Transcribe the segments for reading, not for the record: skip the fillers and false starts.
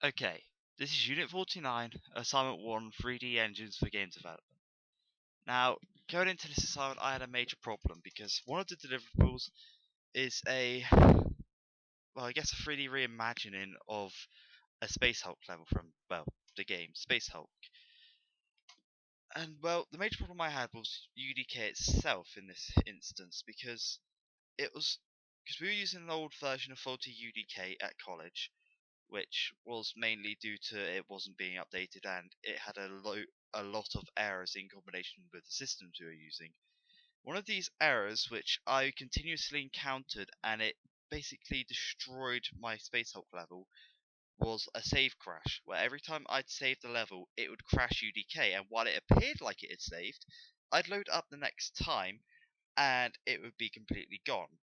Okay, this is Unit 49, Assignment 1, 3D Engines for Game Development. Now, going into this assignment, I had a major problem because one of the deliverables is I guess a 3D reimagining of a Space Hulk level from, the game, Space Hulk. And, the major problem I had was UDK itself in this instance because we were using an old version of faulty UDK at college, which was mainly due to it wasn't being updated and it had a lot of errors in combination with the systems we were using. One of these errors, which I continuously encountered and it basically destroyed my Space Hulk level, was a save crash, where every time I'd save the level, it would crash UDK, and while it appeared like it had saved, I'd load up the next time and it would be completely gone.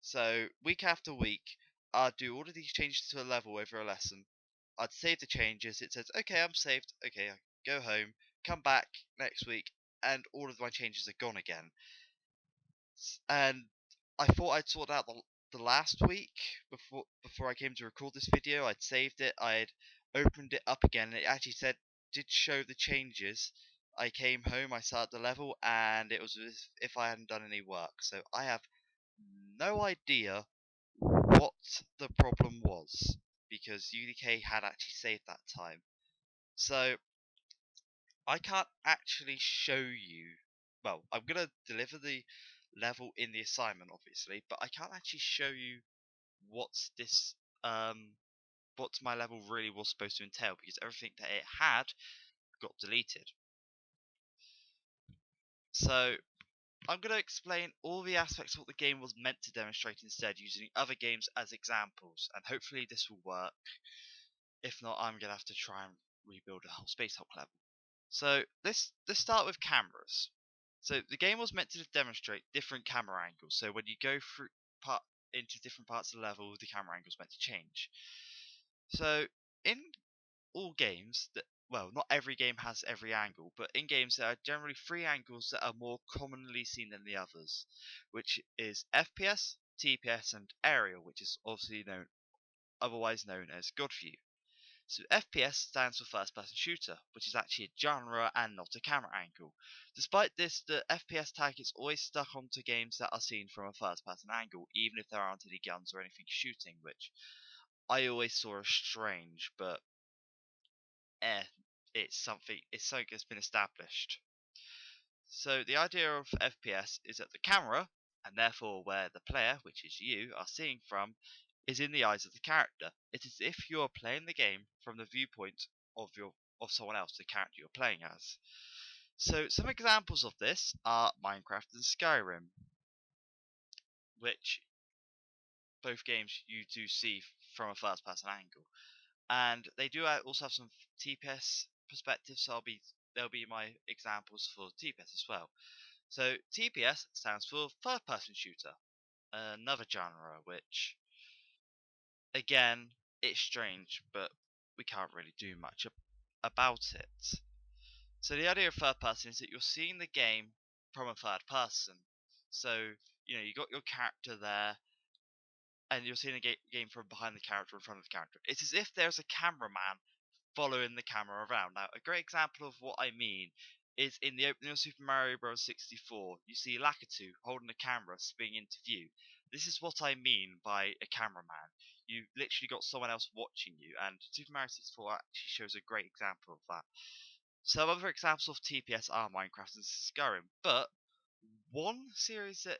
So, week after week, I'd do all of these changes to a level over a lesson. I'd save the changes. It says, okay, I'm saved. Okay, I go home, come back next week, and all of my changes are gone again. And I thought I'd sorted out the last week before I came to record this video. I'd saved it. I'd opened it up again, and it actually did show the changes. I came home, I started the level, and it was as if I hadn't done any work. So I have no idea what the problem was because UDK had actually saved that time. So I can't actually show you. Well, I'm gonna deliver the level in the assignment, obviously, but I can't actually show you what's this what my level really was supposed to entail because everything that it had got deleted. So I'm going to explain all the aspects of what the game was meant to demonstrate instead, using other games as examples, and hopefully this will work. If not, I'm going to have to try and rebuild a whole Space Hulk level. So let's start with cameras. So the game was meant to demonstrate different camera angles. So when you go through into different parts of the level, the camera angle is meant to change. So in all games not every game has every angle, but in games there are generally three angles that are more commonly seen than the others, which is FPS, TPS, and aerial, which is obviously otherwise known as God view. So FPS stands for first person shooter, which is actually a genre and not a camera angle. Despite this, the FPS tag is always stuck onto games that are seen from a first person angle, even if there aren't any guns or anything shooting, which I always saw as strange, but it's something that's been established. So the idea of FPS is that the camera, and therefore where the player, which is you, are seeing from, is in the eyes of the character. It is as if you are playing the game from the viewpoint of someone else, the character you're playing as. So some examples of this are Minecraft and Skyrim, which both games you do see from a first person angle. And they do also have some TPS perspectives, so there'll be my examples for TPS as well. So TPS stands for third person shooter, another genre which again it's strange, but we can't really do much about it. So the idea of third person is that you're seeing the game from a third person. So you got your character there and you're seeing the game from behind the character, in front of the character. It's as if there's a cameraman following the camera around. Now, a great example of what I mean is in the opening of Super Mario Bros. 64. You see Lakitu holding a camera spinning into view. This is what I mean by a cameraman. You literally got someone else watching you, and Super Mario 64 actually shows a great example of that. Some other examples of TPS are Minecraft and Skyrim, but one series that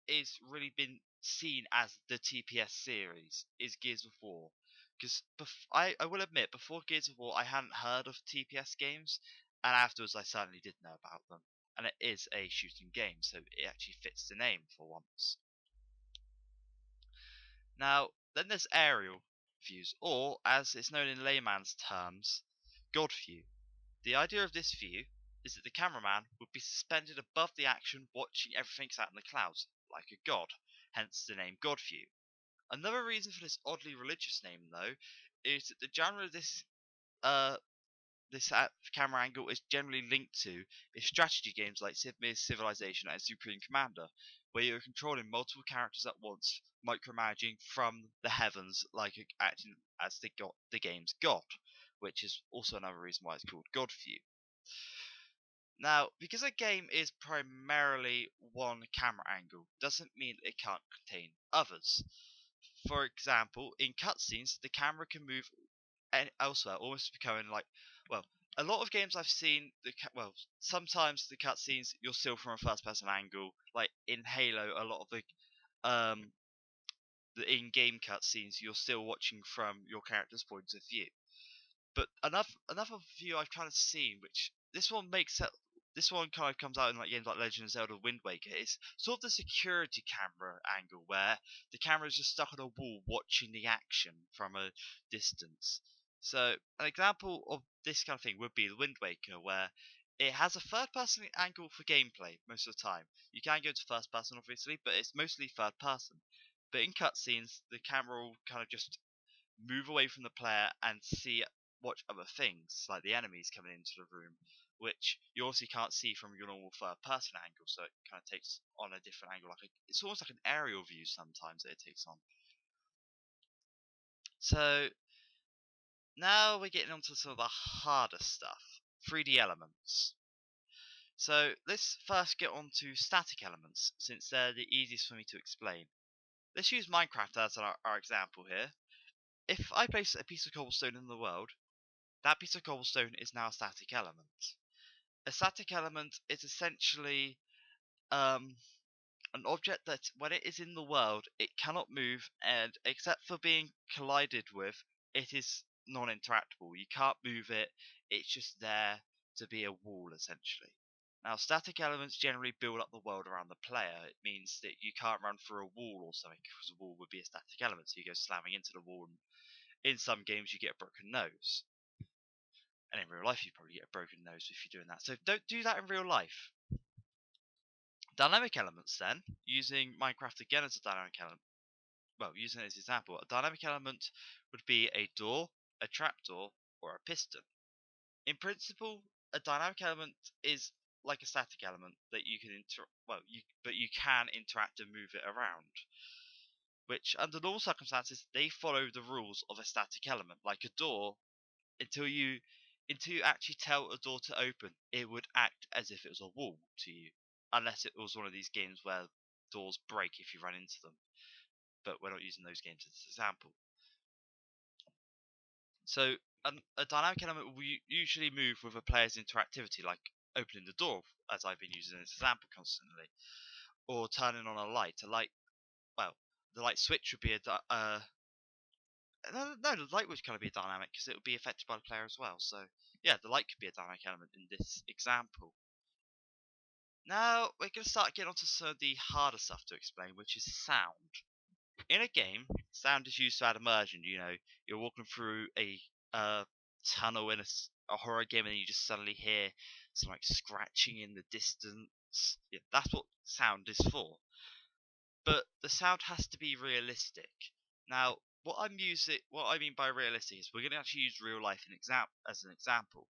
is really been seen as the TPS series is Gears of War. Because I will admit, before Gears of War, I hadn't heard of TPS games, and afterwards I certainly did know about them. And it is a shooting game, so it actually fits the name for once. Now, then there's aerial views, or as it's known in layman's terms, God view. The idea of this view is that the cameraman would be suspended above the action, watching everything out in the clouds, like a god, hence the name God view. Another reason for this oddly religious name, though, is that the genre uh, this camera angle is generally linked to is strategy games like Sid Meier's Civilization and Supreme Commander, where you're controlling multiple characters at once, micromanaging from the heavens, like acting as the game's god, which is also another reason why it's called God View. Now, because a game is primarily one camera angle, doesn't mean it can't contain others. For example, in cutscenes, the camera can move elsewhere, almost becoming like, well, a lot of games I've seen, sometimes the cutscenes you're still from a first-person angle. Like in Halo, a lot of the in-game cutscenes you're still watching from your character's point of view. But another view I've kind of seen, which this one kind of comes out in like games like Legend of Zelda Wind Waker, is sort of the security camera angle where the camera is just stuck on a wall watching the action from a distance. So an example of this kind of thing would be the Wind Waker, where it has a third person angle for gameplay most of the time. You can go to first person obviously, but it's mostly third person. But in cutscenes, the camera will kind of just move away from the player and watch other things, like the enemies coming into the room, which you obviously can't see from your normal third person angle, so it kind of takes on a different angle. It's almost like an aerial view sometimes that it takes on. So now we're getting onto some of the harder stuff, 3D elements. So let's first get on to static elements, since they're the easiest for me to explain. Let's use Minecraft as our example here. If I place a piece of cobblestone in the world, that piece of cobblestone is now a static element. A static element is essentially an object that, when it is in the world, it cannot move, and except for being collided with, it is non-interactable. You can't move it, it's just there to be a wall, essentially. Now, static elements generally build up the world around the player. It means that you can't run through a wall or something, because a wall would be a static element, so you go slamming into the wall, and in some games you get a broken nose. And in real life, you probably get a broken nose if you're doing that. So don't do that in real life. Dynamic elements, then, using Minecraft again as a dynamic element. Well, using it as an example, a dynamic element would be a door, a trapdoor, or a piston. In principle, a dynamic element is like a static element that you can but you can interact and move it around. Which, under normal circumstances, they follow the rules of a static element. Like a door, until you actually tell a door to open, it would act as if it was a wall to you, unless it was one of these games where doors break if you run into them. But we're not using those games as an example. So a dynamic element will usually move with a player's interactivity, like opening the door, as I've been using as an example constantly, or turning on a light. The light switch would be no, the light would kind of be dynamic because it would be affected by the player as well. So yeah, the light could be a dynamic element in this example. Now we're going to start getting onto some of the harder stuff to explain, which is sound. In a game, sound is used to add immersion. You know, you're walking through a tunnel in a horror game, and then you just suddenly hear some like scratching in the distance. Yeah, that's what sound is for. But the sound has to be realistic. Now, what I mean by realistic is we're going to actually use real life as an example.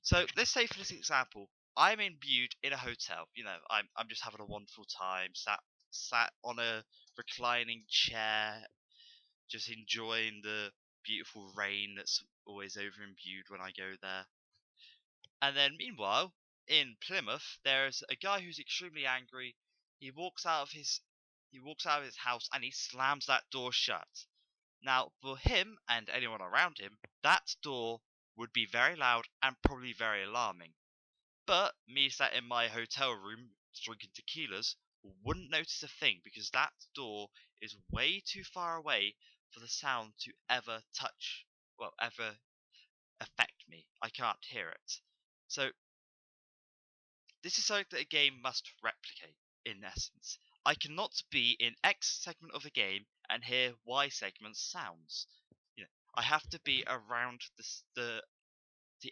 So let's say for this example, I'm imbued in a hotel. You know, I'm just having a wonderful time, sat on a reclining chair, just enjoying the beautiful rain that's always over imbued when I go there. And then meanwhile, in Plymouth, there's a guy who's extremely angry. He walks out of his house and he slams that door shut. Now, for him and anyone around him, that door would be very loud and probably very alarming. But me sat in my hotel room drinking tequilas wouldn't notice a thing because that door is way too far away for the sound to ever ever affect me. I can't hear it. So this is something that a game must replicate, in essence. I cannot be in X segment of a game and hear Y segment sounds. You know, I have to be around the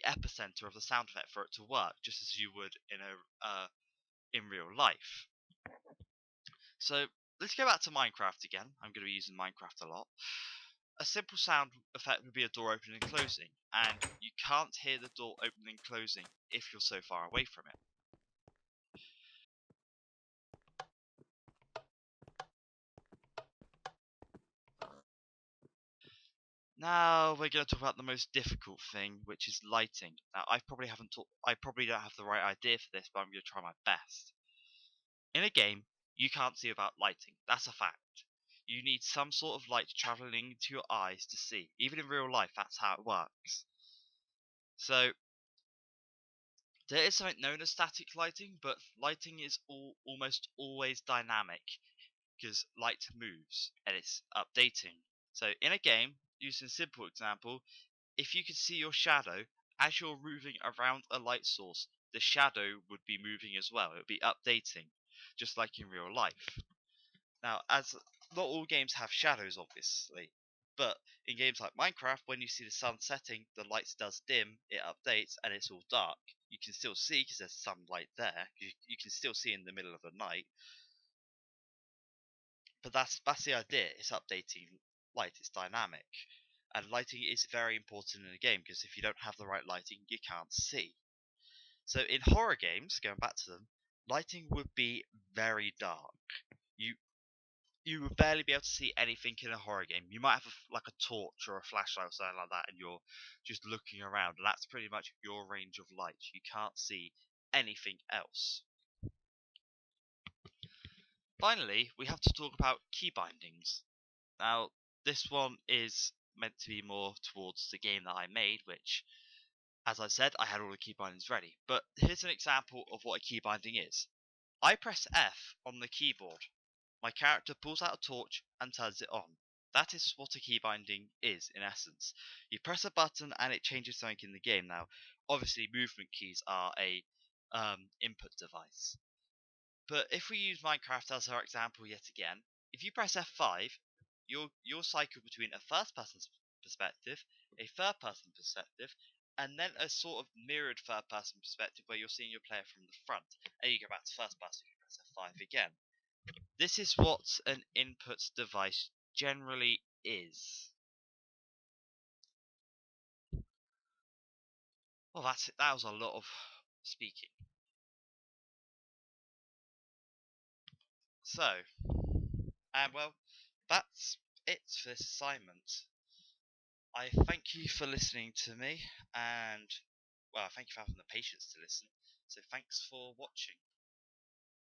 epicenter of the sound effect for it to work, just as you would in real life. So let's go back to Minecraft again. I'm going to be using Minecraft a lot. A simple sound effect would be a door opening and closing, and you can't hear the door opening and closing if you're so far away from it. Now we're going to talk about the most difficult thing, which is lighting. Now I probably don't have the right idea for this, but I'm going to try my best. In a game, you can't see without lighting. That's a fact. You need some sort of light traveling into your eyes to see. Even in real life, that's how it works. So there is something known as static lighting, but lighting is almost always dynamic because light moves and it's updating. So in a game, using a simple example, if you could see your shadow as you're moving around a light source, the shadow would be moving as well. It would be updating, just like in real life. Now, as not all games have shadows, obviously, but in games like Minecraft, when you see the sun setting, the light does dim, it updates, and it's all dark. You can still see because there's sunlight there. You can still see in the middle of the night, but that's the idea. It's updating light. It's dynamic, and lighting is very important in a game because if you don't have the right lighting, you can't see. So in horror games, going back to them, lighting would be very dark. You you would barely be able to see anything in a horror game. You might have like a torch or a flashlight or something like that, and you're just looking around. And that's pretty much your range of light. You can't see anything else. Finally, we have to talk about key bindings. Now, this one is meant to be more towards the game that I made, which, as I said, I had all the key bindings ready. But here's an example of what a key binding is. I press F on the keyboard. My character pulls out a torch and turns it on. That is what a key binding is, in essence. You press a button and it changes something in the game. Now, obviously, movement keys are a input device. But if we use Minecraft as our example yet again, if you press F5, you'll cycle between a first person perspective, a third person perspective, and then a sort of mirrored third person perspective where you're seeing your player from the front. And you go back to first person, you press F5 again. This is what an input device generally is. Well, that's it. That was a lot of speaking. So, well, that's it for this assignment. I thank you for listening to me, and well, thank you for having the patience to listen. So, thanks for watching.